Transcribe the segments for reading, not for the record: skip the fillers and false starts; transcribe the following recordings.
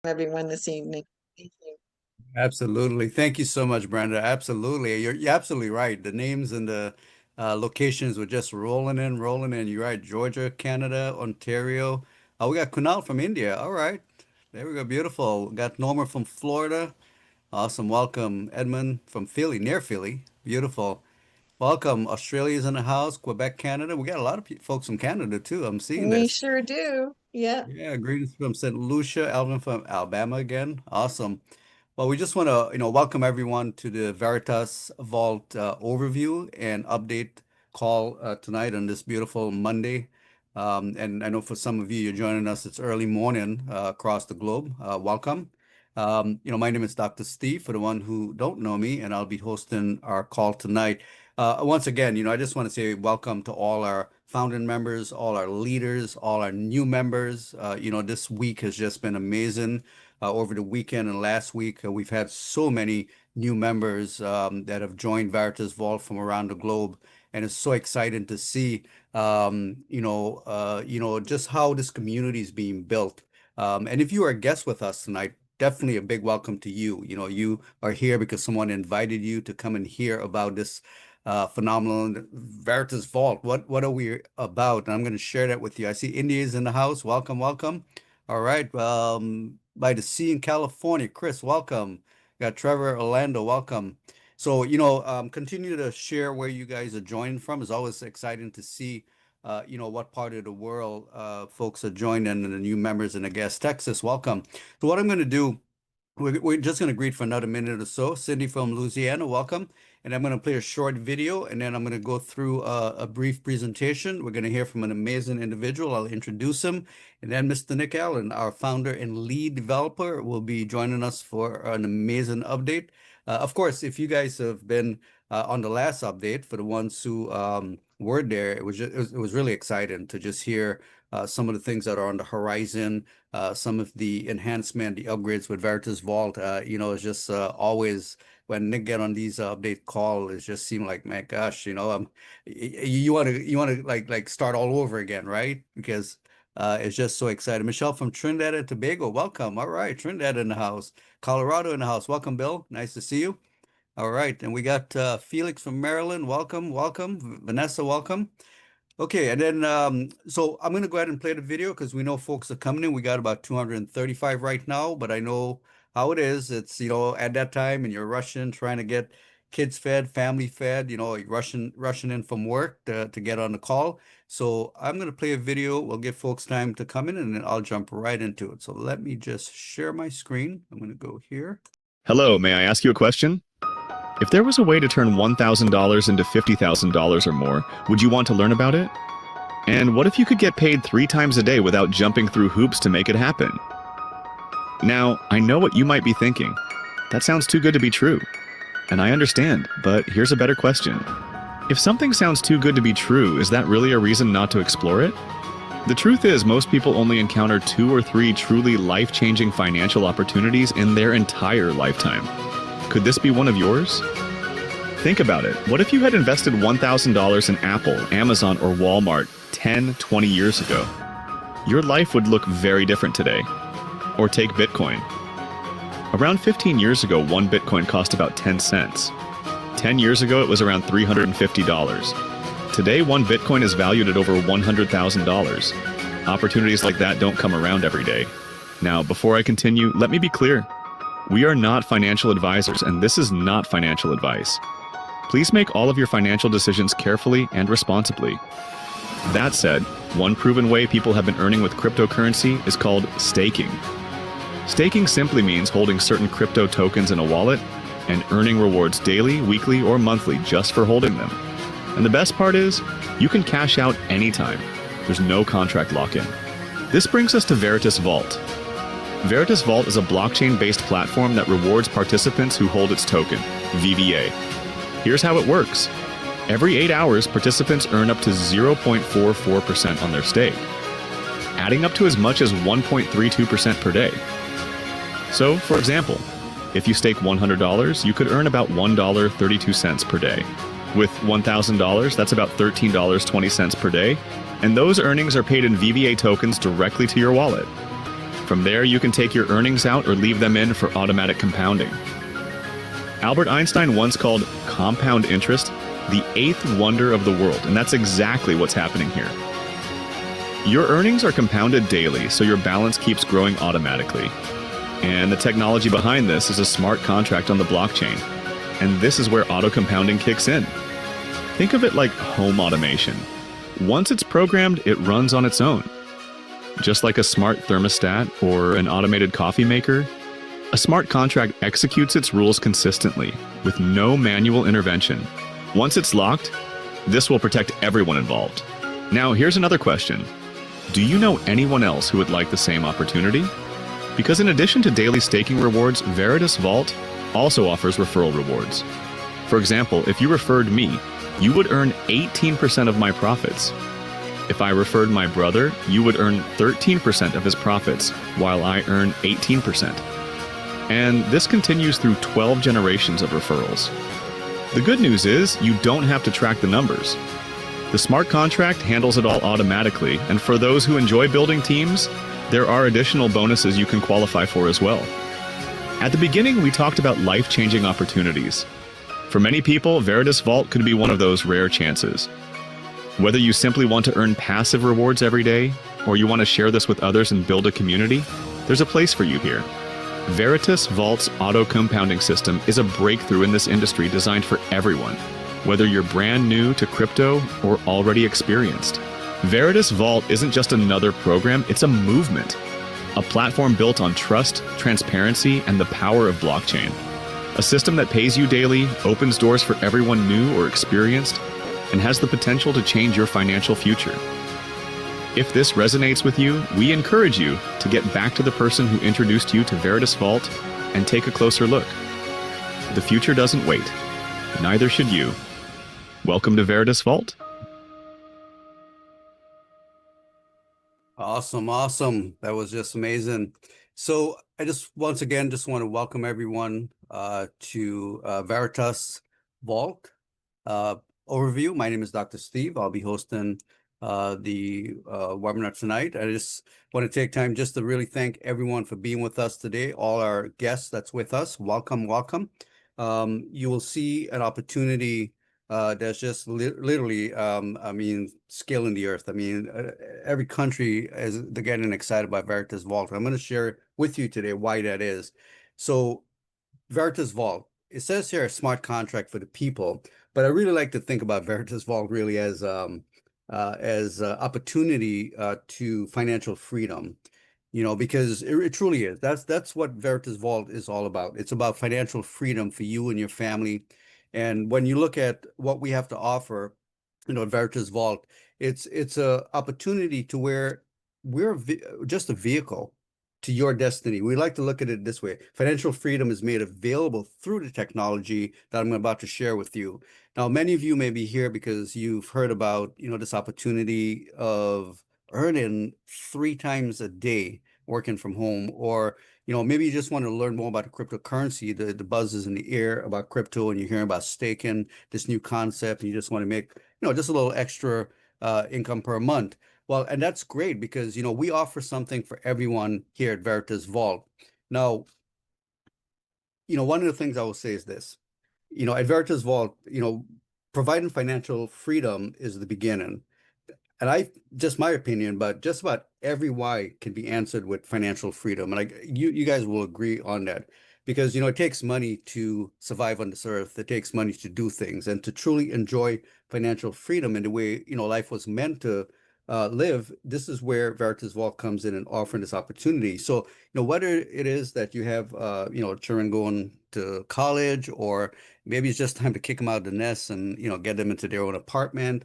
everyone this evening. Thank you. Absolutely. Thank you so much, Brenda. Absolutely. You're absolutely right. The names and the locations were just rolling in, rolling in. You're right. Georgia, Canada, Ontario. Oh, we got Kunal from India. All right. There we go. Beautiful. Got Norma from Florida. Awesome. Welcome. Edmund from Philly, near Philly. Beautiful. Welcome. Australia's in the house. Quebec, Canada. We got a lot of folks from Canada too. I'm seeing We this. sure do. Yeah. Yeah, greetings from St. Lucia, Alvin from Alabama again. Awesome. Well, we just want to, welcome everyone to the Veritas Vault overview and update call tonight on this beautiful Monday. And I know for some of you, you're joining us, it's early morning across the globe. Welcome. My name is Dr. Steve, for the one who don't know me, and I'll be hosting our call tonight. Once again, I just want to say welcome to all our founding members, all our leaders, all our new members. This week has just been amazing. Over the weekend and last week, we've had so many new members that have joined Veritas Vault from around the globe, and it's so exciting to see, just how this community is being built. And if you are a guest with us tonight, definitely a big welcome to you. You are here because someone invited you to come and hear about this phenomenal Veritas Vault. What are we about? And I'm going to share that with you. I see India is in the house. Welcome, welcome. All right. By the sea in California, Chris, welcome. Got Trevor, Orlando, welcome. So, continue to share where you guys are joining from. It's always exciting to see, what part of the world folks are joining and the new members and the guests. Texas, welcome. So what I'm going to do, we're just going to greet for another minute or so. Cindy from Louisiana, welcome. And I'm going to play a short video, and then I'm going to go through a brief presentation. We're going to hear from an amazing individual. I'll introduce him. And then Mr. Nick Allen, our founder and lead developer, will be joining us for an amazing update. Of course, if you guys have been on the last update, for the ones who were there, it was really exciting to just hear some of the things that are on the horizon, some of the enhancement, the upgrades with Veritas Vault. It's just always when Nick get on these update call, it just seemed like, man, gosh, you want to like start all over again, right? Because it's just so exciting. Michelle from Trinidad and Tobago, welcome. All right, Trinidad in the house, Colorado in the house. Welcome, Bill. Nice to see you. All right, and we got Felix from Maryland. Welcome, welcome. Vanessa, welcome. Okay, and then so I'm gonna go ahead and play the video because we know folks are coming in. We got about 235 right now, but I know how it is. It's at that time and you're rushing, trying to get kids fed, family fed, you're rushing in from work to get on the call. So I'm gonna play a video. We'll give folks time to come in and then I'll jump right into it. So let me just share my screen. I'm gonna go here. Hello, may I ask you a question? If there was a way to turn $1,000 into $50,000 or more, would you want to learn about it? And what if you could get paid 3 times a day without jumping through hoops to make it happen? Now, I know what you might be thinking. That sounds too good to be true. And I understand, but here's a better question. If something sounds too good to be true, is that really a reason not to explore it? The truth is, most people only encounter 2 or 3 truly life-changing financial opportunities in their entire lifetime. Could this be one of yours? Think about it. What if you had invested $1,000 in Apple, Amazon, or Walmart 10, 20 years ago? Your life would look very different today. Or take Bitcoin. Around 15 years ago, one Bitcoin cost about 10 cents. 10 years ago, it was around $350. Today, one Bitcoin is valued at over $100,000. Opportunities like that don't come around every day. Now, before I continue, let me be clear. We are not financial advisors, and this is not financial advice. Please make all of your financial decisions carefully and responsibly. That said, one proven way people have been earning with cryptocurrency is called staking. Staking simply means holding certain crypto tokens in a wallet and earning rewards daily, weekly, or monthly just for holding them. And the best part is, you can cash out anytime. There's no contract lock-in. This brings us to Veritas Vault. Veritas Vault is a blockchain-based platform that rewards participants who hold its token, VVA. Here's how it works. Every 8 hours, participants earn up to 0.44% on their stake, adding up to as much as 1.32% per day. So, for example, if you stake $100, you could earn about $1.32 per day. With $1,000, that's about $13.20 per day, and those earnings are paid in VVA tokens directly to your wallet. From there, you can take your earnings out or leave them in for automatic compounding. Albert Einstein once called compound interest the eighth wonder of the world, and that's exactly what's happening here. Your earnings are compounded daily, so your balance keeps growing automatically. And the technology behind this is a smart contract on the blockchain. And this is where auto-compounding kicks in. Think of it like home automation. Once it's programmed, it runs on its own. Just like a smart thermostat or an automated coffee maker, a smart contract executes its rules consistently, with no manual intervention. Once it's locked, this will protect everyone involved. Now, here's another question. Do you know anyone else who would like the same opportunity? Because in addition to daily staking rewards, Veritas Vault also offers referral rewards. For example, if you referred me, you would earn 18% of my profits. If I referred my brother, you would earn 13% of his profits, while I earn 18%. And this continues through 12 generations of referrals. The good news is you don't have to track the numbers. The smart contract handles it all automatically, and for those who enjoy building teams, there are additional bonuses you can qualify for as well. At the beginning, we talked about life-changing opportunities. For many people, Veritas Vault could be one of those rare chances. Whether you simply want to earn passive rewards every day, or you want to share this with others and build a community, there's a place for you here. Veritas Vault's auto-compounding system is a breakthrough in this industry designed for everyone, whether you're brand new to crypto or already experienced. Veritas Vault isn't just another program, it's a movement. A platform built on trust, transparency, and the power of blockchain. A system that pays you daily, opens doors for everyone new or experienced, and has the potential to change your financial future. If this resonates with you, we encourage you to get back to the person who introduced you to Veritas Vault and take a closer look. The future doesn't wait. Neither should you. Welcome to Veritas Vault. Awesome, awesome. That was just amazing. So I just once again just want to welcome everyone to Veritas Vault overview. My name is Dr. Steve. I'll be hosting the webinar tonight. I just want to take time just to really thank everyone for being with us today. All our guests that's with us, welcome, welcome. You will see an opportunity that's just literally, I mean, scaling the earth. I mean, every country is they're getting excited about Veritas Vault. I'm going to share with you today why that is. So Veritas Vault, it says here a smart contract for the people, but I really like to think about Veritas Vault really as opportunity to financial freedom. You know, because it truly is. That's what Veritas Vault is all about. It's about financial freedom for you and your family. And when you look at what we have to offer, you know, at Veritas Vault, it's a opportunity to where we're just a vehicle to your destiny. We like to look at it this way. Financial freedom is made available through the technology that I'm about to share with you. Now, many of you may be here because you've heard about, you know, this opportunity of earning 3 times a day working from home, or you know, maybe you just want to learn more about cryptocurrency. The buzz is in the air about crypto, and you're hearing about staking, this new concept, and you just want to make, you know, just a little extra income per month. Well, and that's great because, you know, we offer something for everyone here at Veritas Vault. Now, you know, one of the things I will say is this, you know, at Veritas Vault, you know, providing financial freedom is the beginning. And just my opinion, but just about every why can be answered with financial freedom. And you guys will agree on that because, you know, it takes money to survive on this earth. It takes money to do things and to truly enjoy financial freedom in the way, you know, life was meant to live. This is where Veritas Vault comes in and offering this opportunity. So, you know, whether it is that you have, you know, children going to college, or maybe it's just time to kick them out of the nest and, you know, get them into their own apartment.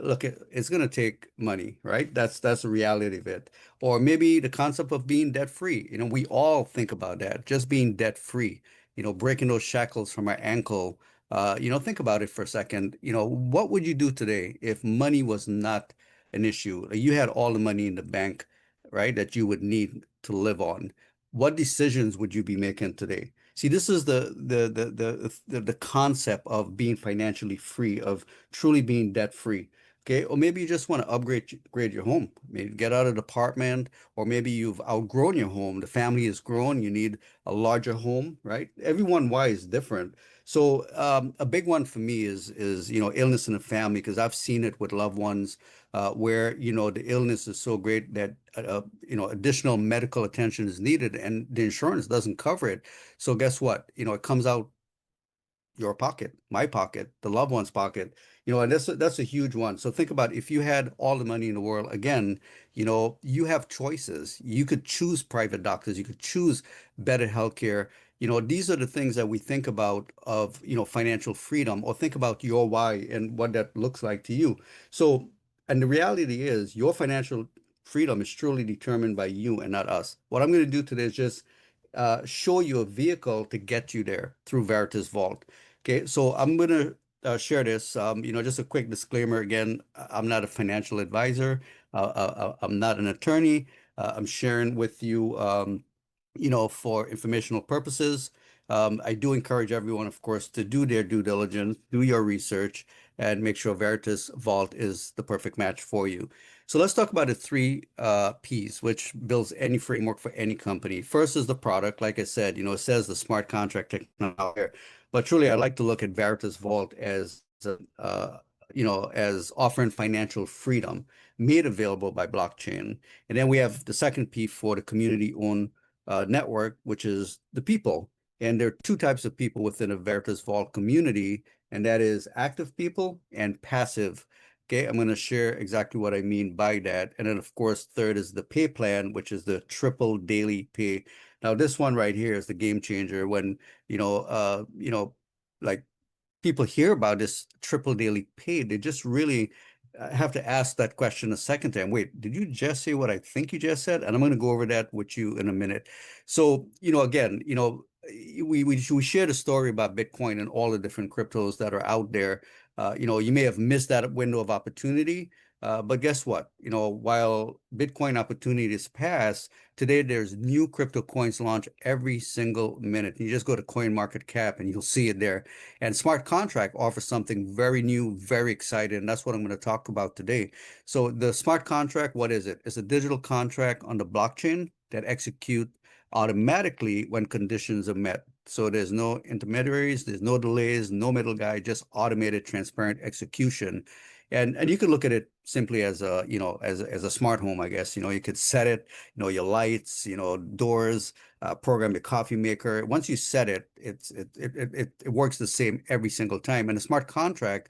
Look, it's going to take money, right? That's the reality of it. Or maybe the concept of being debt free. You know, we all think about that, just being debt free, you know, breaking those shackles from our ankle. You know, think about it for a second. You know, what would you do today if money was not an issue? You had all the money in the bank, right, that you would need to live on. What decisions would you be making today? See, this is the concept of being financially free, of truly being debt free. Okay, or maybe you just want to upgrade your home. Maybe get out of the apartment, or maybe you've outgrown your home. The family has grown. You need a larger home, right? Everyone why is different. So a big one for me is illness in the family because I've seen it with loved ones where the illness is so great that additional medical attention is needed and the insurance doesn't cover it. So guess what? It comes out your pocket, my pocket, the loved one's pocket, and that's a huge one. So think about if you had all the money in the world, again, you have choices. You could choose private doctors, you could choose better healthcare. These are the things that we think about of, financial freedom, or think about your why and what that looks like to you. So, and the reality is your financial freedom is truly determined by you and not us. What I'm going to do today is just show you a vehicle to get you there through Veritas Vault. Okay, so I'm going to share this. Just a quick disclaimer again, I'm not a financial advisor. I'm not an attorney. I'm sharing with you, for informational purposes. I do encourage everyone, of course, to do their due diligence, do your research, and make sure Veritas Vault is the perfect match for you. So let's talk about the three P's, which builds any framework for any company. First is the product. Like I said, it says the smart contract technology, but truly, I like to look at Veritas Vault as as offering financial freedom made available by blockchain. And then we have the second P for the community-owned network, which is the people. And there are two types of people within a Veritas Vault community, and that is active people and passive. Okay, I'm going to share exactly what I mean by that. And then, of course, third is the pay plan, which is the triple daily pay. Now, this one right here is the game changer when, like people hear about this triple daily pay, they just really have to ask that question a second time. Wait, did you just say what I think you just said? And I'm going to go over that with you in a minute. So, again, we shared a story about Bitcoin and all the different cryptos that are out there. You may have missed that window of opportunity. But guess what? While Bitcoin opportunities pass, today there's new crypto coins launch every single minute. You just go to CoinMarketCap and you'll see it there. And smart contract offers something very new, very exciting. And that's what I'm going to talk about today. So the smart contract, what is it? It's a digital contract on the blockchain that execute automatically when conditions are met. So there's no intermediaries, there's no delays, no middle guy, just automated, transparent execution. And you could look at it simply as a, as a smart home, I guess. You could set it, your lights, doors, program the coffee maker. Once you set it, it works the same every single time. And a smart contract,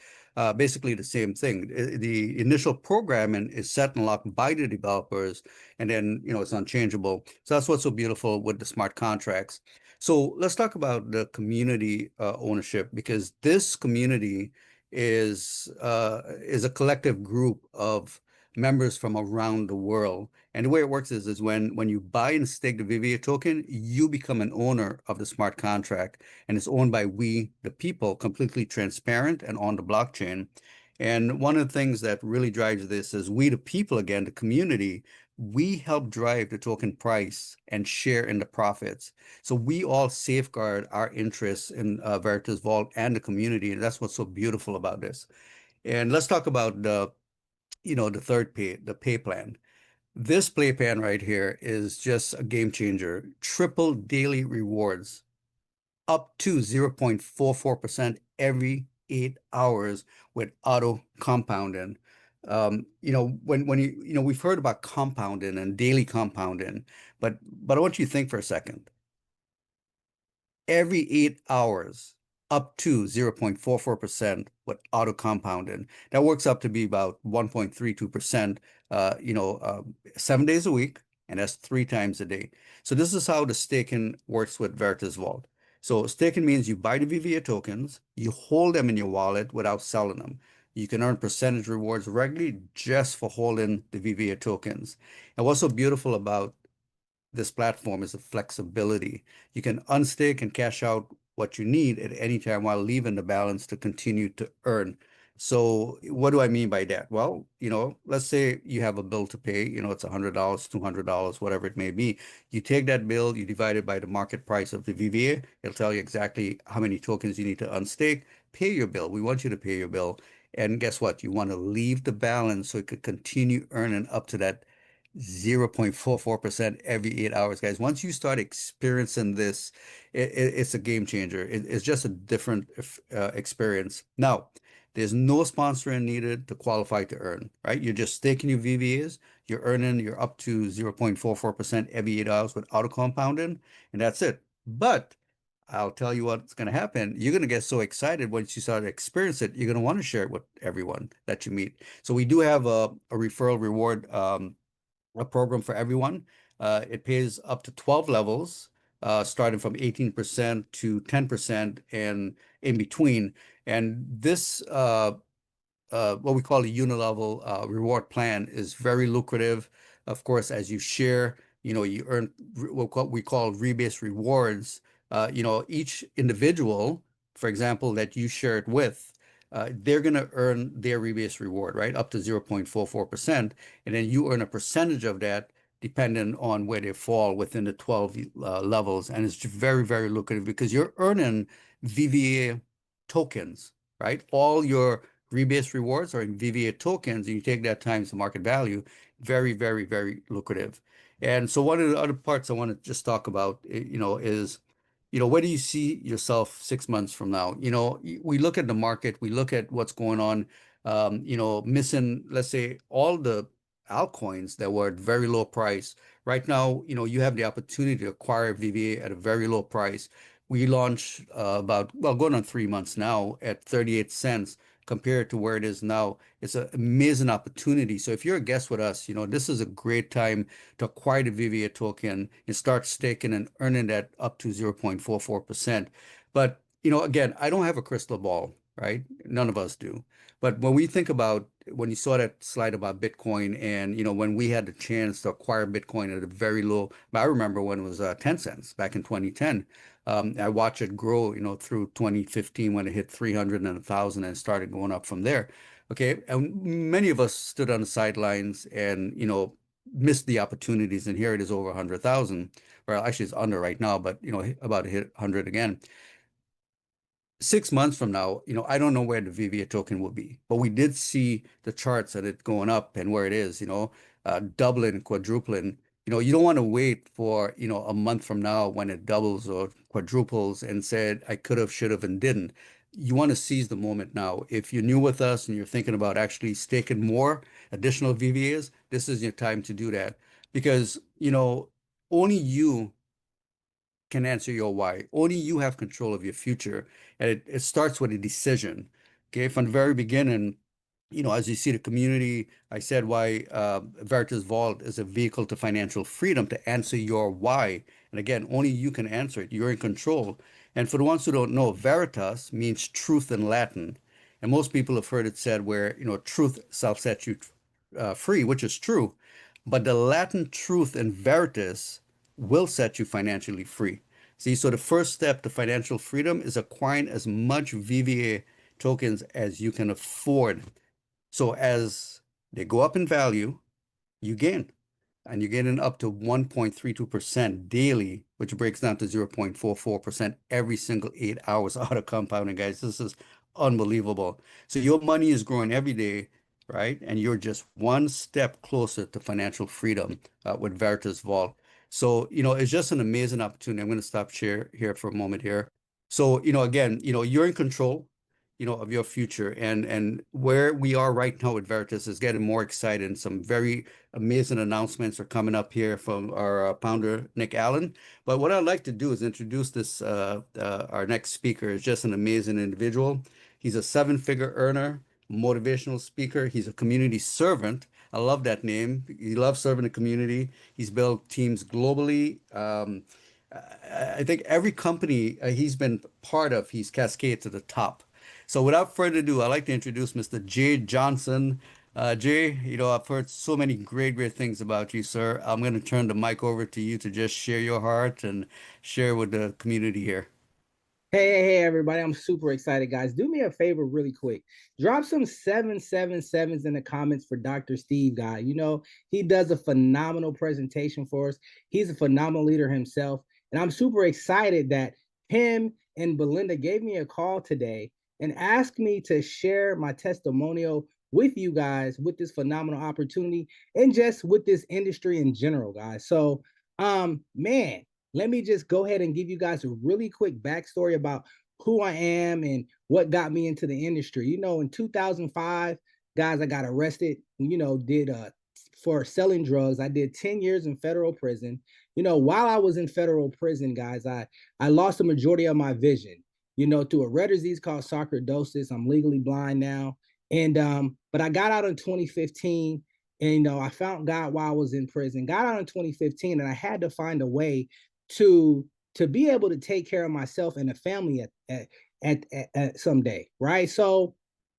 basically the same thing. The initial programming is set and locked by the developers, and then it's unchangeable. So that's what's so beautiful with the smart contracts. So let's talk about the community ownership, because this community is a collective group of members from around the world. And the way it works is when you buy and stake the VVA token, you become an owner of the smart contract, and it's owned by we, the people, completely transparent and on the blockchain. And one of the things that really drives this is we, the people, again, the community, we help drive the token price and share in the profits. So we all safeguard our interests in Veritas Vault and the community. And that's what's so beautiful about this. And let's talk about the third pay, the pay plan. This pay plan right here is just a game changer. Triple daily rewards up to 0.44% every 8 hours with auto compounding. When we've heard about compounding and daily compounding, but I want you to think for a second. Every 8 hours, up to 0.44% with auto compounding. That works up to be about 1.32%, 7 days a week, and that's 3 times a day. So this is how the staking works with Veritas Vault. So staking means you buy the VVA tokens, you hold them in your wallet without selling them. You can earn percentage rewards regularly just for holding the VVA tokens. And what's so beautiful about this platform is the flexibility. You can unstake and cash out what you need at any time while leaving the balance to continue to earn. So what do I mean by that? Well, let's say you have a bill to pay, it's $100, $200, whatever it may be. You take that bill, you divide it by the market price of the VVA. It'll tell you exactly how many tokens you need to unstake, pay your bill. We want you to pay your bill. And guess what? You want to leave the balance so it could continue earning up to that 0.44% every 8 hours, guys. Once you start experiencing this, it's a game changer. It's just a different experience. Now, there's no sponsoring needed to qualify to earn, right? You're just staking your VVAs, you're up to 0.44% every 8 hours with auto compounding, and that's it. But I'll tell you what's going to happen. You're going to get so excited once you start to experience it. You're going to want to share it with everyone that you meet. So we do have a referral reward a program for everyone. It pays up to 12 levels, starting from 18% to 10% and in between. And this what we call a unilevel reward plan is very lucrative. Of course, as you share, you earn what we call rebase rewards. Each individual, for example, that you share it with, they're going to earn their rebase reward, right? Up to 0.44%. And then you earn a percentage of that depending on where they fall within the 12 levels. And it's very, very lucrative because you're earning VVA tokens, right? All your rebase rewards are in VVA tokens, and you take that times the market value. Very, very, very lucrative. And so one of the other parts I want to just talk about, is, where do you see yourself 6 months from now? We look at the market, we look at what's going on, missing, let's say, all the altcoins that were at very low price. Right now, you have the opportunity to acquire VVA at a very low price. We launched going on 3 months now at 38 cents compared to where it is now. It's an amazing opportunity. So if you're a guest with us, this is a great time to acquire the VVA token and start staking and earning that up to 0.44%. But, again, I don't have a crystal ball, right? None of us do. But when we think about when you saw that slide about Bitcoin and, when we had the chance to acquire Bitcoin at a very low, I remember when it was 10 cents back in 2010. I watched it grow, through 2015 when it hit 300 and 1,000 and started going up from there. Okay. And many of us stood on the sidelines and, missed the opportunities. And here it is over 100,000. Well, actually it's under right now, but, about to hit 100 again. 6 months from now, I don't know where the VVA token will be, but we did see the charts that it going up and where it is, doubling, quadrupling. You don't want to wait for, a month from now when it doubles or quadruples and said, I could have, should have, and didn't. You want to seize the moment now. If you're new with us and you're thinking about actually staking more additional VVAs, this is your time to do that because, only you can answer your why. Only you have control of your future. And it starts with a decision. Okay. From the very beginning, as you see the community, I said why Veritas Vault is a vehicle to financial freedom to answer your why. And again, only you can answer it. You're in control. And for the ones who don't know, Veritas means truth in Latin. And most people have heard it said where, truth shall set you free, which is true. But the Latin truth in Veritas will set you financially free. See, so the first step to financial freedom is acquiring as much VVA tokens as you can afford. So as they go up in value, you gain. And you're getting up to 1.32% daily, which breaks down to 0.44% every single 8 hours out of compounding, guys. This is unbelievable. So your money is growing every day, right? And you're just one step closer to financial freedom with Veritas Vault. So, it's just an amazing opportunity. I'm going to stop share here for a moment here. So, again, you're in control, of your future and where we are right now with Veritas is getting more exciting. Some very amazing announcements are coming up here from our founder, Nick Allen. But what I'd like to do is introduce this, our next speaker is just an amazing individual. He's a seven-figure earner, motivational speaker. He's a community servant. I love that name. He loves serving the community. He's built teams globally. I think every company he's been part of, he's cascaded to the top. So without further ado, I'd like to introduce Mr. Jay Johnson. Jay, I've heard so many great, great things about you, sir. I'm going to turn the mic over to you to just share your heart and share with the community here. Hey, everybody. I'm super excited, guys. Do me a favor really quick. Drop some 777s in the comments for Dr. Steve, guy. He does a phenomenal presentation for us. He's a phenomenal leader himself. And I'm super excited that him and Belinda gave me a call today and asked me to share my testimonial with you guys with this phenomenal opportunity and just with this industry in general, guys. So, man, let me just go ahead and give you guys a really quick backstory about who I am and what got me into the industry. You know, in 2005, guys, I got arrested, you know, did for selling drugs. I did 10 years in federal prison. You know, while I was in federal prison, guys, I lost the majority of my vision, you know, through a rare disease called sarcoidosis. I'm legally blind now. And but I got out in 2015, and you know, I found God while I was in prison. Got out in 2015, and I had to find a way to be able to take care of myself and the family at someday, right? So,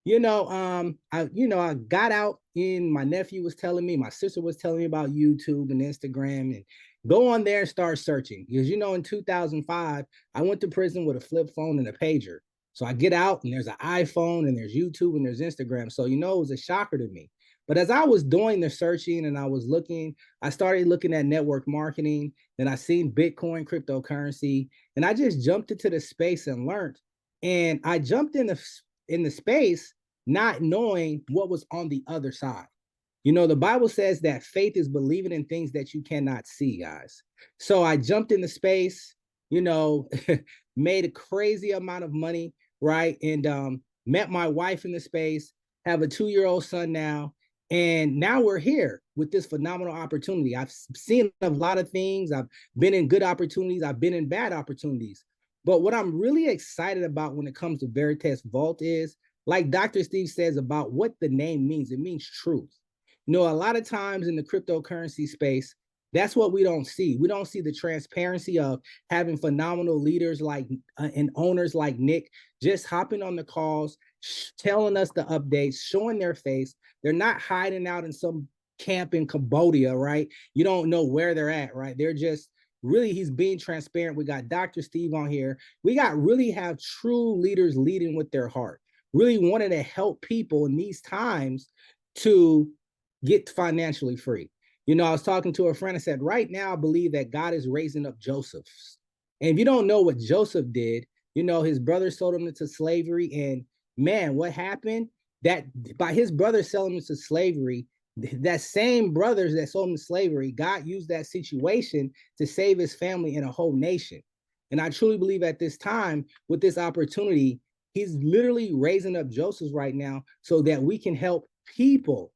I got out, and my nephew was telling me, my sister was telling me about YouTube and Instagram, and go on there and start searching. Because you know, in 2005, I went to prison with a flip phone and a pager. So I get out and there's an iPhone and there's YouTube and there's Instagram. So, you know, it was a shocker to me. But as I was doing the searching and I was looking, I started looking at network marketing. Then I seen Bitcoin, cryptocurrency, and I just jumped into the space and learned. And I jumped in the space not knowing what was on the other side. You know, the Bible says that faith is believing in things that you cannot see, guys. So I jumped into space, you know, made a crazy amount of money, right? And met my wife in the space, have a 2-year-old son now. And now we're here with this phenomenal opportunity. I've seen a lot of things. I've been in good opportunities. I've been in bad opportunities. But what I'm really excited about when it comes to Veritas Vault is, like Dr. Steve says about what the name means, it means truth. You know, a lot of times in the cryptocurrency space, that's what we don't see. We don't see the transparency of having phenomenal leaders like and owners like Nick just hopping on the calls, telling us the updates, showing their face. They're not hiding out in some camp in Cambodia, right? You don't know where they're at, right? They're just really, he's being transparent. We got Dr. Steve on here. We got really have true leaders leading with their heart, really wanting to help people in these times to get financially free. You know, I was talking to a friend and said, right now, I believe that God is raising up Josephs. And if you don't know what Joseph did, you know, his brother sold him into slavery. And man, what happened? That by his brother selling him into slavery, that same brothers that sold him to slavery, God used that situation to save his family and a whole nation. And I truly believe at this time, with this opportunity, he's literally raising up Josephs right now so that we can help people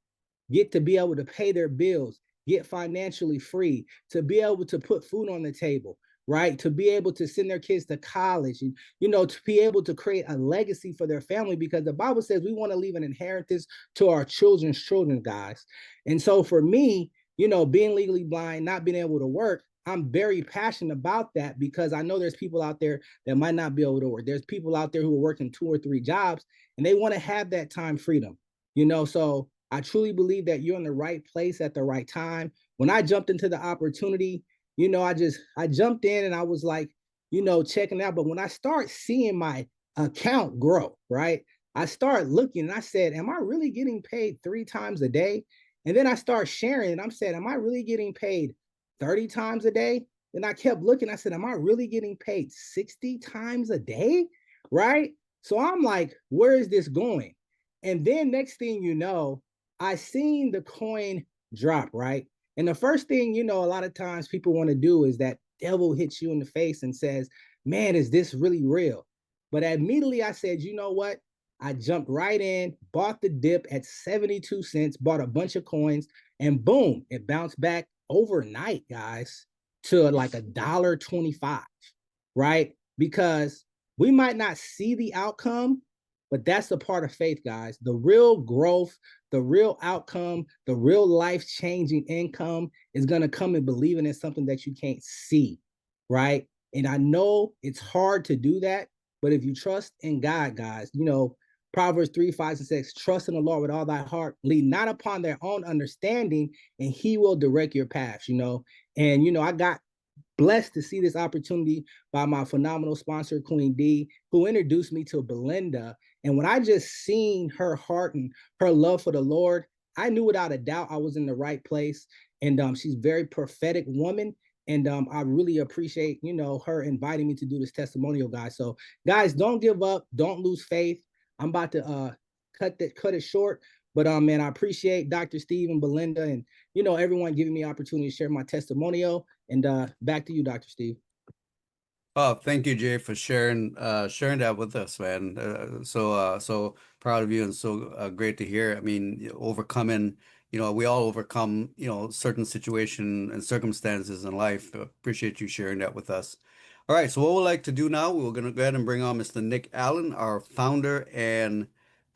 get to be able to pay their bills, get financially free, to be able to put food on the table, right? To be able to send their kids to college and, you know, to be able to create a legacy for their family, because the Bible says we want to leave an inheritance to our children's children, guys. And so for me, you know, being legally blind, not being able to work, I'm very passionate about that, because I know there's people out there that might not be able to work. There's people out there who are working 2 or 3 jobs and they want to have that time freedom, you know? So I truly believe that you're in the right place at the right time. When I jumped into the opportunity, you know, I jumped in and I was like, you know, checking out. But when I start seeing my account grow, right, I start looking and I said, am I really getting paid 3 times a day? And then I start sharing and I'm saying, am I really getting paid 30 times a day? And I kept looking, I said, am I really getting paid 60 times a day? Right? So I'm like, where is this going? And then next thing you know, I seen the coin drop, right? And the first thing, you know, a lot of times people want to do is that devil hits you in the face and says, man, is this really real? But immediately I said, you know what? I jumped right in, bought the dip at 72 cents, bought a bunch of coins, and boom, it bounced back overnight, guys, to like $1.25, right? Because we might not see the outcome, but that's the part of faith, guys. The real growth, the real outcome, the real life-changing income is going to come in believing in something that you can't see, right? And I know it's hard to do that, but if you trust in God, guys, you know, Proverbs 3:5-6, trust in the Lord with all thy heart, lean not upon their own understanding, and he will direct your paths, you know. And, you know, I got blessed to see this opportunity by my phenomenal sponsor, Queen D, who introduced me to Belinda. And when I just seen her heart and her love for the Lord, I knew without a doubt I was in the right place. And she's a very prophetic woman. And I really appreciate, you know, her inviting me to do this testimonial, guys. So guys, don't give up. Don't lose faith. I'm about to cut it short. But man, I appreciate Dr. Steve and Belinda and everyone giving me opportunity to share my testimonial. And back to you, Dr. Steve. Oh, thank you, Jay, for sharing that with us, man. So proud of you and so great to hear. I mean, overcoming, we all overcome, certain situation and circumstances in life. Appreciate you sharing that with us. All right, so what we'd like to do now, we're going to go ahead and bring on Mr. Nick Allen, our founder and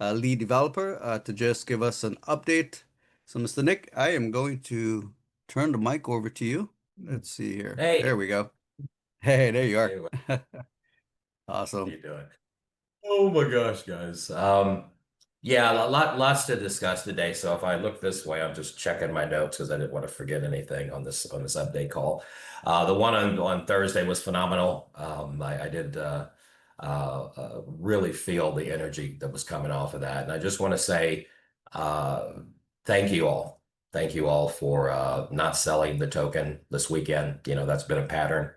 lead developer, to just give us an update. So, Mr. Nick, I am going to turn the mic over to you. Let's see here. Hey. There we go. Hey, there you Hey, are. how Awesome. you doing? Oh my gosh, guys. Yeah, lots to discuss today. So if I look this way, I'm just checking my notes because I didn't want to forget anything on this update call. The one on Thursday was phenomenal. I did really feel the energy that was coming off of that, and I just want to say thank you all. Thank you all for not selling the token this weekend. That's been a pattern.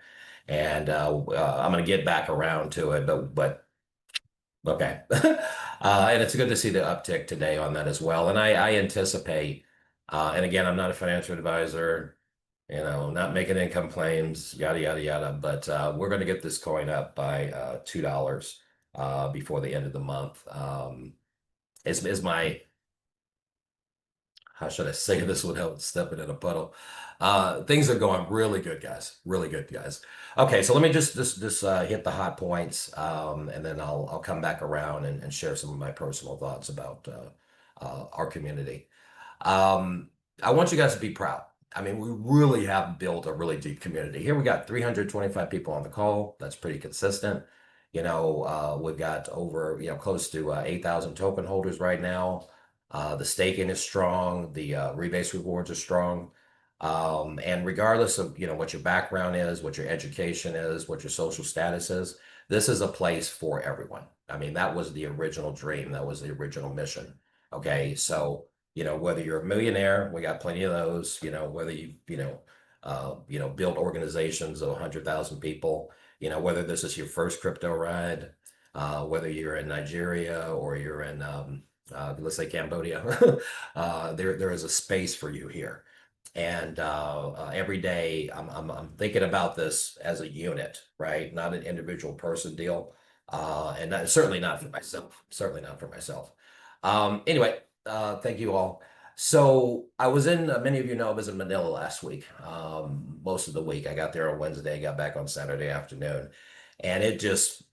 And I'm going to get back around to it, but okay. And it's good to see the uptick today on that as well. And I anticipate, and again, I'm not a financial advisor, not making income claims, yada, yada, yada, but we're going to get this coin up by $2 before the end of the month. Is my How should I say this without stepping in a puddle? Things are going really good, guys. Really good, guys. Okay, so let me just hit the hot points, and then I'll come back around and share some of my personal thoughts about our community. I want you guys to be proud. I mean, we really have built a really deep community. Here we got 325 people on the call. That's pretty consistent. We've got over, close to 8,000 token holders right now. The staking is strong. The rebates rewards are strong. And regardless of, what your background is, what your education is, what your social status is, this is a place for everyone. I mean, that was the original dream. That was the original mission. Okay. So, whether you're a millionaire, we got plenty of those, whether you build organizations of 100,000 people, whether this is your first crypto ride, whether you're in Nigeria or you're in, let's say Cambodia, there is a space for you here. And every day I'm thinking about this as a unit, right? Not an individual person deal. And certainly not for myself, certainly not for myself. Anyway, thank you all. So I was many of you know I was in Manila last week, most of the week. I got there on Wednesday, got back on Saturday afternoon, and it just,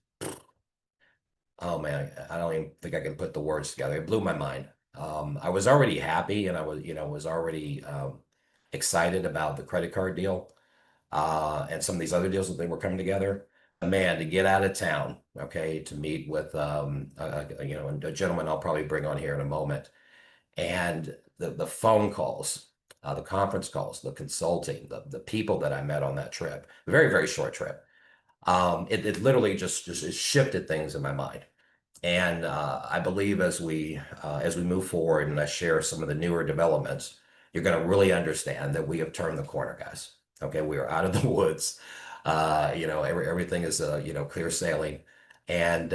oh man, I don't even think I can put the words together. It blew my mind. I was already happy, and I was already excited about the credit card deal and some of these other deals that they were coming together. Man, to get out of town, okay, to meet with a gentleman I'll probably bring on here in a moment, and the phone calls, the conference calls, the consulting, the people that I met on that trip, very, very short trip. It literally just shifted things in my mind. And I believe as we move forward and I share some of the newer developments, you're going to really understand that we have turned the corner, guys. Okay, we are out of the woods. Everything is clear sailing. And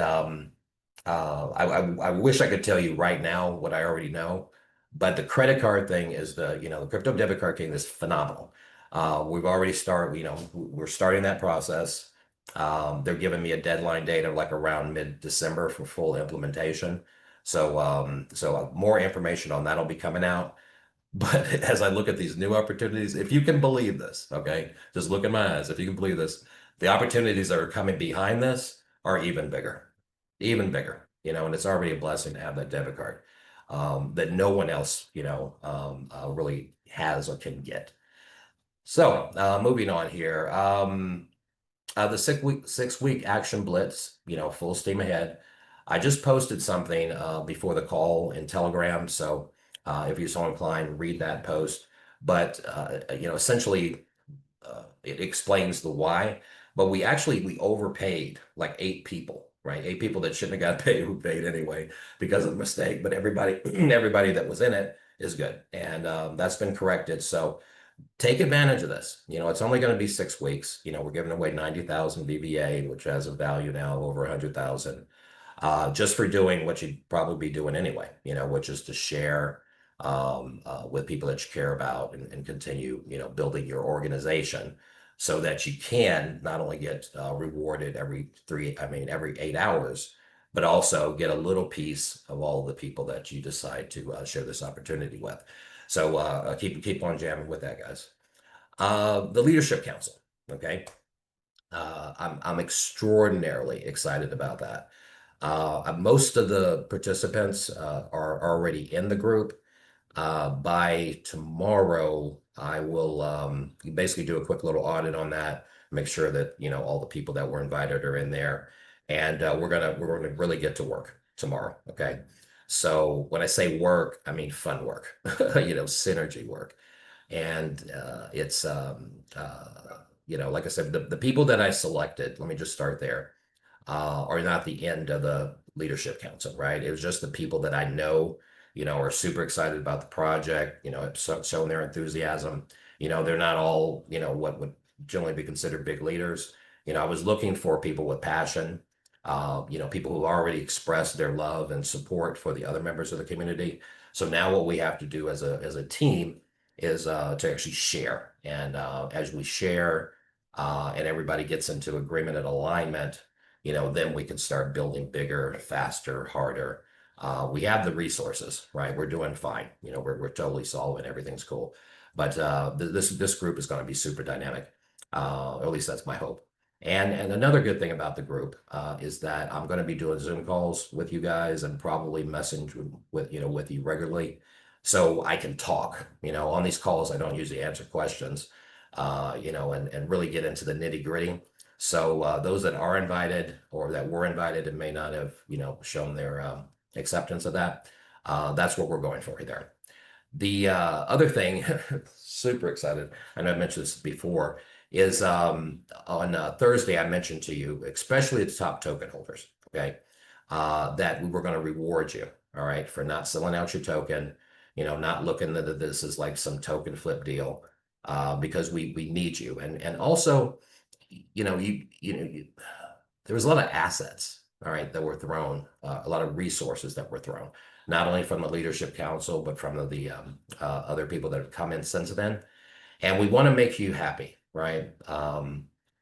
I wish I could tell you right now what I already know, but the credit card thing is the crypto debit card thing is phenomenal. We've already started, we're starting that process. They're giving me a deadline date of like around mid-December for full implementation. So more information on that'll be coming out. But as I look at these new opportunities, if you can believe this, okay, just look in my eyes. If you can believe this, the opportunities that are coming behind this are even bigger, and it's already a blessing to have that debit card that no one else, really has or can get. So moving on here. The 6-week action blitz, full steam ahead. I just posted something before the call in Telegram, so if you're so inclined, read that post. But essentially, it explains the why. But we overpaid like 8 people, right? 8 people that shouldn't have got paid who paid anyway because of the mistake. But everybody that was in it is good, and that's been corrected. So take advantage of this. It's only going to be 6 weeks. We're giving away 90,000 VVA, which has a value now of over 100,000. just for doing what you'd probably be doing anyway, which is to share with people that you care about and continue, building your organization so that you can not only get rewarded every 8 hours, but also get a little piece of all the people that you decide to share this opportunity with. So keep on jamming with that, guys. The Leadership Council, okay? I'm extraordinarily excited about that. Most of the participants are already in the group. By tomorrow, I will basically do a quick little audit on that, make sure that all the people that were invited are in there, and we're gonna really get to work tomorrow. Okay, so when I say work, I mean fun work, synergy work, and it's like I said, the people that I selected. Let me just start there. Are not the end of the Leadership Council, right? It was just the people that I know, are super excited about the project, have shown their enthusiasm. They're not all, what would generally be considered big leaders. I was looking for people with passion, people who already expressed their love and support for the other members of the community. So now what we have to do as a team is to actually share. And as we share and everybody gets into agreement and alignment, then we can start building bigger, faster, harder. We have the resources, right? We're doing fine. We're totally solid. Everything's cool. But this group is going to be super dynamic. Or at least that's my hope. And another good thing about the group is that I'm going to be doing Zoom calls with you guys and probably messaging with you regularly, so I can talk. On these calls, I don't usually answer questions, and really get into the nitty gritty. So those that are invited or that were invited and may not have, shown their acceptance of that, that's what we're going for there. The other thing, super excited, I know I mentioned this before, is on Thursday, I mentioned to you, especially the top token holders, okay, that we were going to reward you, all right, for not selling out your token, not looking at this as like some token flip deal, because we need you. And also, there was a lot of assets, all right, that were thrown, a lot of resources that were thrown, not only from the Leadership Council, but from the other people that have come in since then. And we want to make you happy, right?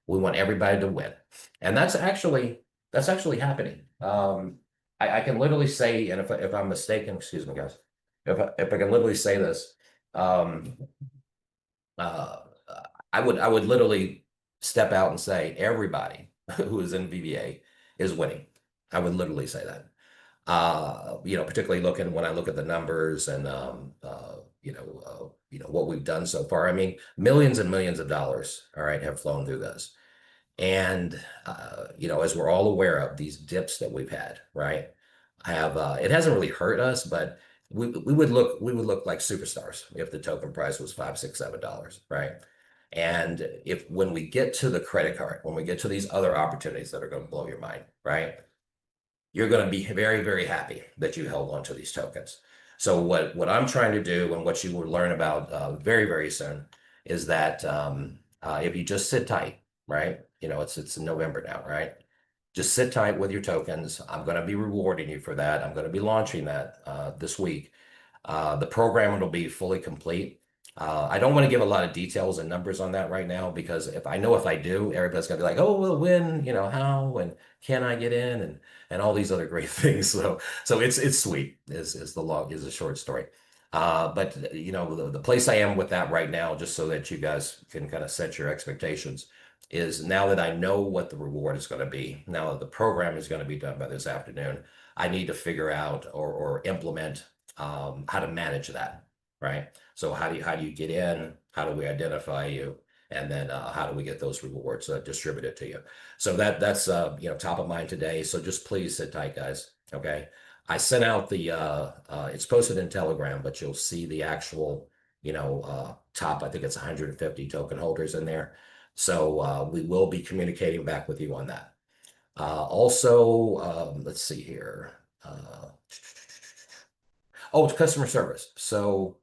We want everybody to win. And that's actually happening. I can literally say, and if I'm mistaken, excuse me, guys, if I can literally say this, I would literally step out and say everybody who is in VBA is winning. I would literally say that. Particularly when I look at the numbers and what we've done so far. I mean, millions and millions of dollars, all right, have flown through this. And as we're all aware of, these dips that we've had, right, have it hasn't really hurt us, but we would look like superstars if the token price was $5, $6, $7, right? And when we get to the credit card, when we get to these other opportunities that are going to blow your mind, right, you're going to be very, very happy that you held on to these tokens. So what I'm trying to do, and what you will learn about very, very soon, is that if you just sit tight, right? It's in November now, right? Just sit tight with your tokens. I'm going to be rewarding you for that. I'm going to be launching that this week. The program will be fully complete. I don't want to give a lot of details and numbers on that right now, because if I do, everybody's gonna be like, oh, well, when, how, and can I get in, and all these other great things. So it's sweet is the short story. But the place I am with that right now, just so that you guys can kind of set your expectations, is now that I know what the reward is going to be, now that the program is going to be done by this afternoon, I need to figure out or implement how to manage that, right? So how do you get in? How do we identify you? And then how do we get those rewards distributed to you? So that's top of mind today. So just please sit tight, guys. Okay. I sent out the it's posted in Telegram, but you'll see the actual top. I think it's 150 token holders in there. So we will be communicating back with you on that. Also, let's see here. It's customer service. So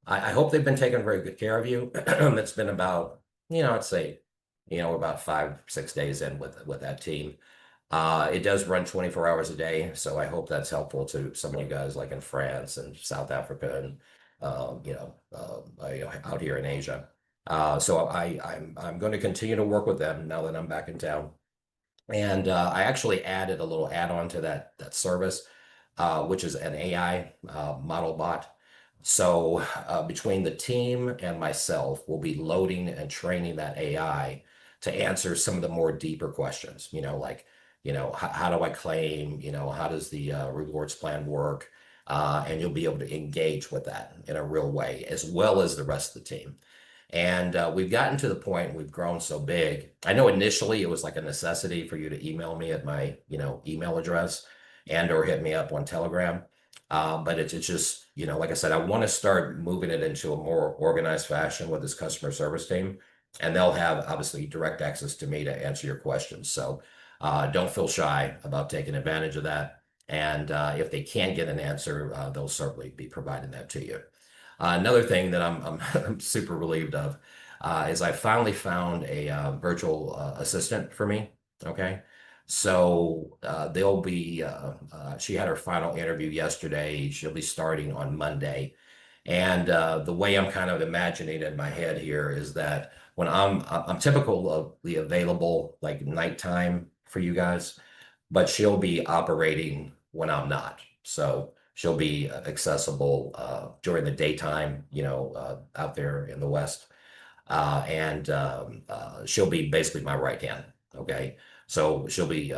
I hope they've been taking very good care of you. It's been about, I'd say, about 5-6 days in with that team. It does run 24 hours a day, so I hope that's helpful to some of you guys like in France and South Africa and out here in Asia. So I'm going to continue to work with them now that I'm back in town. And I actually added a little add-on to that service, which is an AI model bot. So between the team and myself, we'll be loading and training that AI to answer some of the more deeper questions, like, how do I claim, how does the rewards plan work? And you'll be able to engage with that in a real way, as well as the rest of the team. And we've gotten to the point, we've grown so big. I know initially it was like a necessity for you to email me at my, email address and or hit me up on Telegram. But it's just, like I said, I want to start moving it into a more organized fashion with this customer service team. And they'll have obviously direct access to me to answer your questions. So don't feel shy about taking advantage of that. And if they can't get an answer, they'll certainly be providing that to you. Another thing that I'm super relieved of is I finally found a virtual assistant for me. Okay. So they'll be, she had her final interview yesterday. She'll be starting on Monday. And the way I'm kind of imagining in my head here is that when I'm typically available like nighttime for you guys, but she'll be operating when I'm not. So she'll be accessible during the daytime, out there in the West. And she'll be basically my right hand. Okay. So she'll be,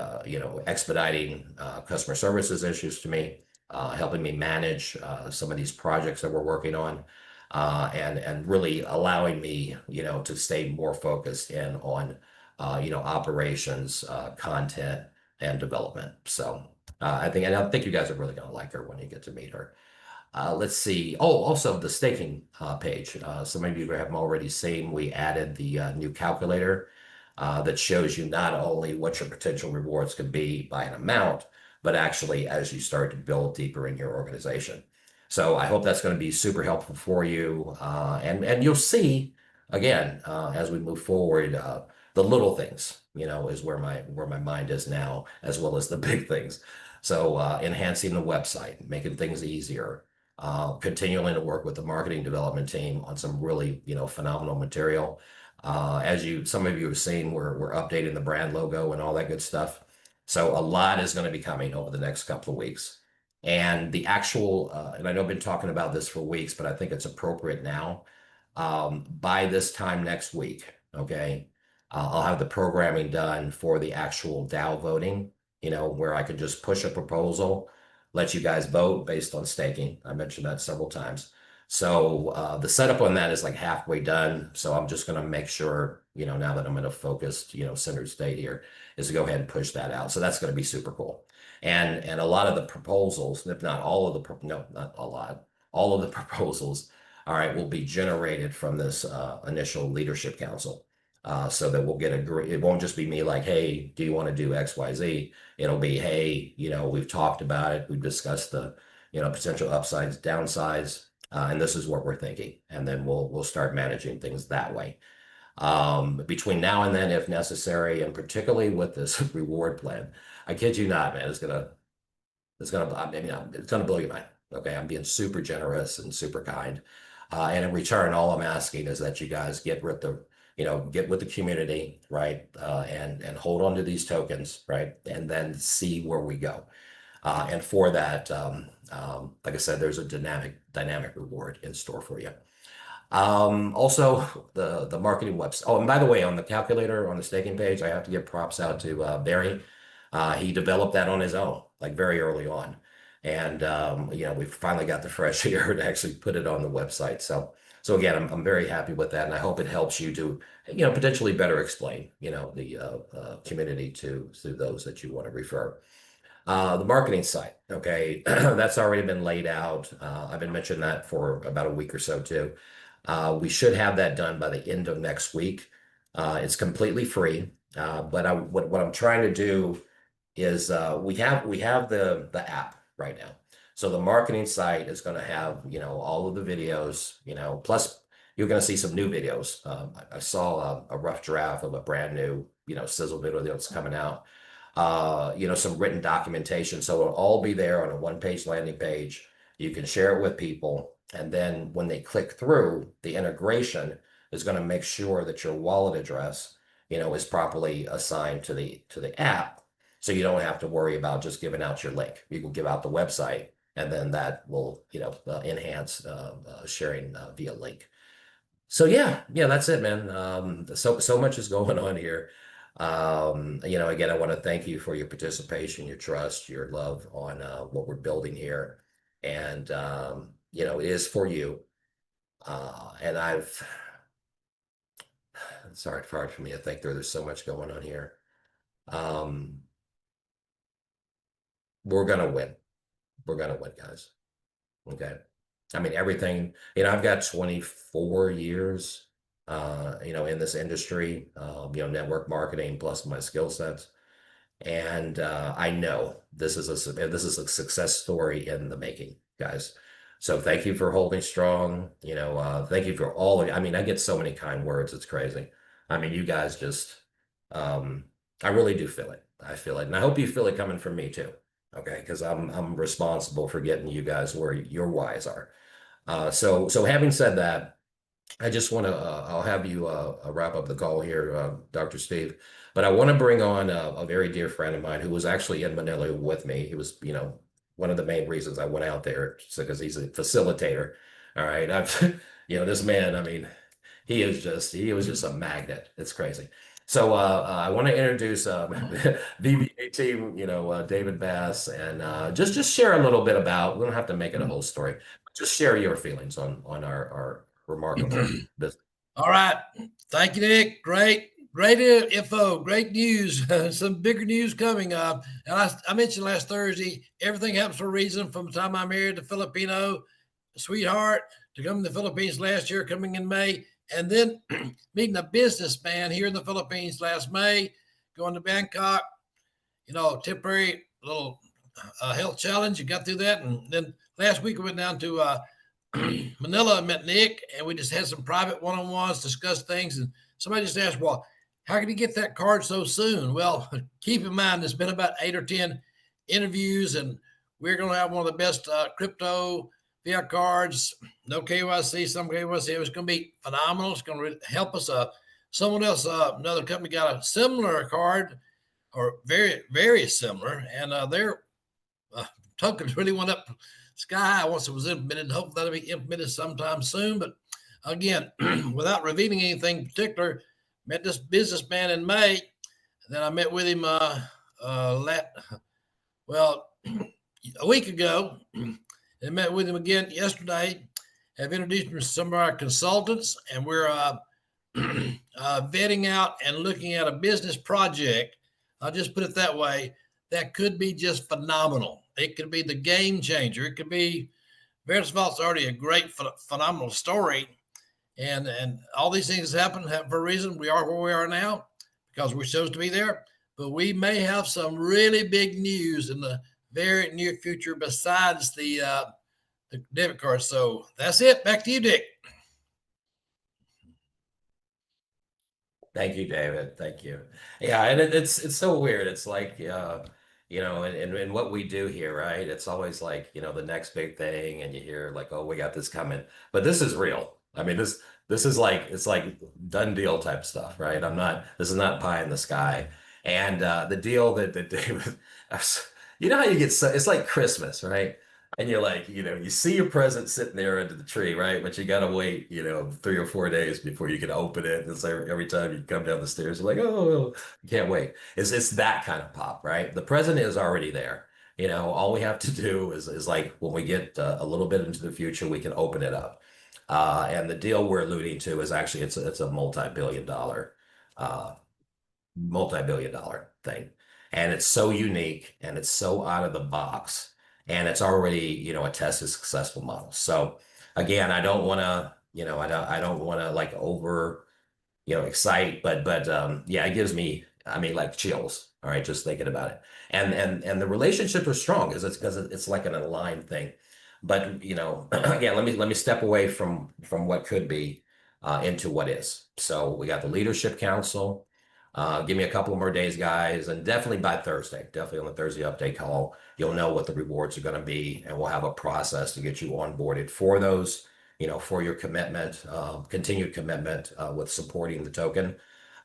expediting customer services issues to me, helping me manage some of these projects that we're working on, and really allowing me, to stay more focused in on, operations, content, and development. So I think you guys are really going to like her when you get to meet her. Let's see. Oh, also the staking page. Some of you have already seen we added the new calculator that shows you not only what your potential rewards could be by an amount, but actually as you start to build deeper in your organization. So I hope that's going to be super helpful for you. And you'll see again as we move forward, the little things, is where my mind is now, as well as the big things. So enhancing the website, making things easier, continuing to work with the marketing development team on some really, phenomenal material. Some of you have seen, we're updating the brand logo and all that good stuff. So a lot is going to be coming over the next couple of weeks. And the actual, and I know I've been talking about this for weeks, but I think it's appropriate now. By this time next week, okay, I'll have the programming done for the actual DAO voting, where I can just push a proposal, let you guys vote based on staking. I mentioned that several times. So the setup on that is like halfway done. So I'm just going to make sure, now that I'm in a focused, centered state here, is to go ahead and push that out. So that's going to be super cool. And a lot of the proposals, if not all of the, no, not a lot, all of the proposals, all right, will be generated from this initial leadership council. So that we'll get it won't just be me like, hey, do you want to do X, Y, Z? It'll be, hey, we've talked about it. We've discussed the, potential upsides, downsides, and this is what we're thinking. And then we'll start managing things that way. Between now and then, if necessary, and particularly with this reward plan, I kid you not, man, it's gonna blow your mind. Okay, I'm being super generous and super kind. And in return, all I'm asking is that you guys get with the community, right? And hold on to these tokens, right? And then see where we go. And for that, like I said, there's a dynamic reward in store for you. Also the marketing website. Oh, and by the way, on the calculator, on the staking page, I have to give props out to Barry. He developed that on his own, like very early on. And, we've finally got the fresh air to actually put it on the website. So again, I'm very happy with that. And I hope it helps you to, potentially better explain, the community to those that you want to refer. The marketing site, okay, that's already been laid out. I've been mentioning that for about a week or so too. We should have that done by the end of next week. It's completely free, but what I'm trying to do is we have the app right now. So the marketing site is going to have all of the videos, plus you're going to see some new videos. I saw a rough draft of a brand new sizzle video that's coming out. some written documentation. So it'll all be there on a one-page landing page. You can share it with people. And then when they click through, the integration is going to make sure that your wallet address, is properly assigned to the app. So you don't have to worry about just giving out your link. You can give out the website, and then that will, enhance sharing via link. So yeah, that's it, man. So much is going on here. Again, I want to thank you for your participation, your trust, your love on what we're building here. And, it is for you. And it's hard for me to think there's so much going on here. We're going to win. We're going to win, guys. Okay. I mean, everything, I've got 24 years, in this industry, network marketing plus my skill sets. And I know this is a success story in the making, guys. So thank you for holding strong. Thank you for all of you. I mean, I get so many kind words. It's crazy. I mean, you guys just, I really do feel it. I feel it. And I hope you feel it coming from me too. Okay. Because I'm responsible for getting you guys where your whys are. So having said that, I just want to, I'll have you wrap up the call here, Dr. Steve. But I want to bring on a very dear friend of mine who was actually in Manila with me. He was, one of the main reasons I went out there, because he's a facilitator. All right. This man, I mean, he was just a magnet. It's crazy. So I want to introduce VBA team, David Bass, and just share a little bit about, we don't have to make it a whole story, but just share your feelings on our remarkable business. All right. Thank you, Nick. Great info, great news, some bigger news coming up. And I mentioned last Thursday, everything happens for a reason. From the time I married a Filipino sweetheart to come to the Philippines last year, coming in May, and then meeting a businessman here in the Philippines last May, going to Bangkok, temporary little health challenge. You got through that. And then last week we went down to Manila and met Nick, and we just had some private one-on-ones, discussed things. And somebody just asked, well, how can you get that card so soon? Well, keep in mind, there's been about 8 or 10 interviews, and we're going to have one of the best crypto via cards, no KYC, some KYC. It's going to be phenomenal. It's going to help us. Someone else, another company got a similar card, or very, very similar, and their tokens really went up sky high once it was implemented. Hopefully that'll be implemented sometime soon. But again, without revealing anything in particular, met this businessman in May. And then I met with him a week ago, and met with him again yesterday. Have introduced him to some of our consultants, and we're vetting out and looking at a business project. I'll just put it that way. That could be just phenomenal. It could be the game changer. It could be Veritas Vault's already a great, phenomenal story. And all these things happen for a reason. We are where we are now because we chose to be there. But we may have some really big news in the very near future besides the debit card. So that's it. Back to you, Dick. Thank you, David. Thank you. Yeah, and it's so weird. It's like, and what we do here, right? It's always like, the next big thing, and you hear like, oh, we got this coming. But this is real. I mean, this is like, it's like done deal type stuff, right? This is not pie in the sky. And the deal that David, how you get it's like Christmas, right? And you're like, you see your present sitting there under the tree, right? But you got to wait, 3 or 4 days before you can open it. It's like every time you come down the stairs, you're like, oh, you can't wait. It's that kind of pop, right? The present is already there. All we have to do is like when we get a little bit into the future, we can open it up. And the deal we're alluding to is actually, it's a multi-billion dollar thing. And it's so unique and it's so out of the box. And it's already, a tested successful model. So again, I don't want to, I don't want to like over, excite, but yeah, it gives me, like chills. All right, just thinking about it. And the relationships are strong because it's like an aligned thing. But again, let me step away from what could be into what is. So we got the leadership council. Give me a couple more days, guys, and definitely by Thursday, definitely on the Thursday update call, you'll know what the rewards are going to be, and we'll have a process to get you onboarded for those, for your commitment, continued commitment with supporting the token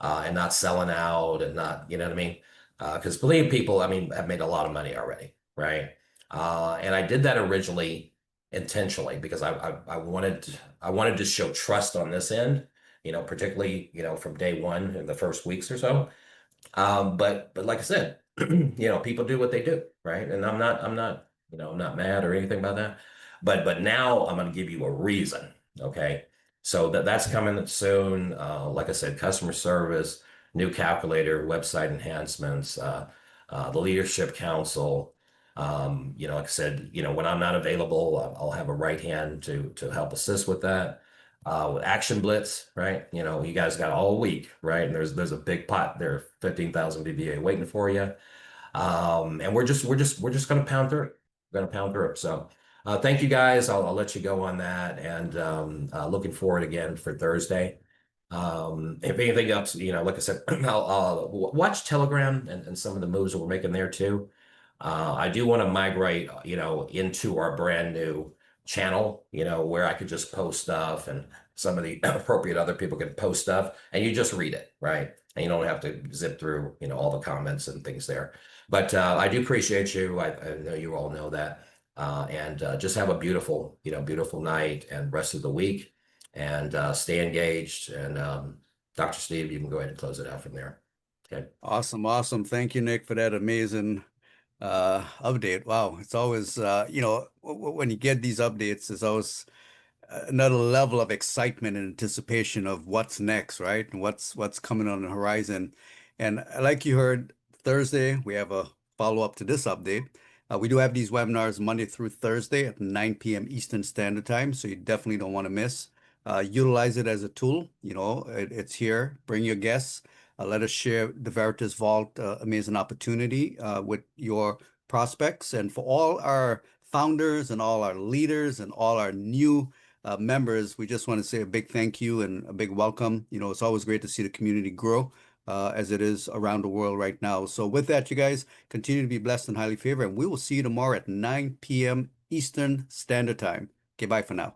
and not selling out and not, you know what I mean? Because believe people, I mean, have made a lot of money already, right? And I did that originally intentionally because I wanted to show trust on this end, particularly, from day one in the first weeks or so. But like I said, people do what they do, right? And I'm not mad or anything about that. But now I'm going to give you a reason, okay? So that's coming soon. Like I said, customer service, new calculator, website enhancements, the leadership council. Like I said, when I'm not available, I'll have a right hand to help assist with that. With Action Blitz, right? You guys got all week, right? And there's a big pot there, 15,000 VBA waiting for you. And we're just gonna pound through it. We're gonna pound through it. So thank you guys. I'll let you go on that, and looking forward again for Thursday. If anything else, like I said, I'll watch Telegram and some of the moves that we're making there too. I do want to migrate, into our brand new channel, where I could just post stuff and some of the appropriate other people can post stuff and you just read it, right? And you don't have to zip through, all the comments and things there. But I do appreciate you. I know you all know that. And just have a beautiful, beautiful night and rest of the week, and stay engaged. And Dr. Steve, you can go ahead and close it out from there. Okay. Awesome. Thank you, Nick, for that amazing update. Wow. It's always, when you get these updates, it's always another level of excitement and anticipation of what's next, right? And what's coming on the horizon. And like you heard, Thursday, we have a follow-up to this update. We do have these webinars Monday through Thursday at 9 p.m. Eastern Standard Time, so you definitely don't want to miss. Utilize it as a tool. It's here. Bring your guests. Let us share the Veritas Vault amazing opportunity with your prospects. And for all our founders and all our leaders and all our new members, we just want to say a big thank you and a big welcome. It's always great to see the community grow as it is around the world right now. So with that, you guys continue to be blessed and highly favored. And we will see you tomorrow at 9 p.m. Eastern Standard Time. Okay, bye for now.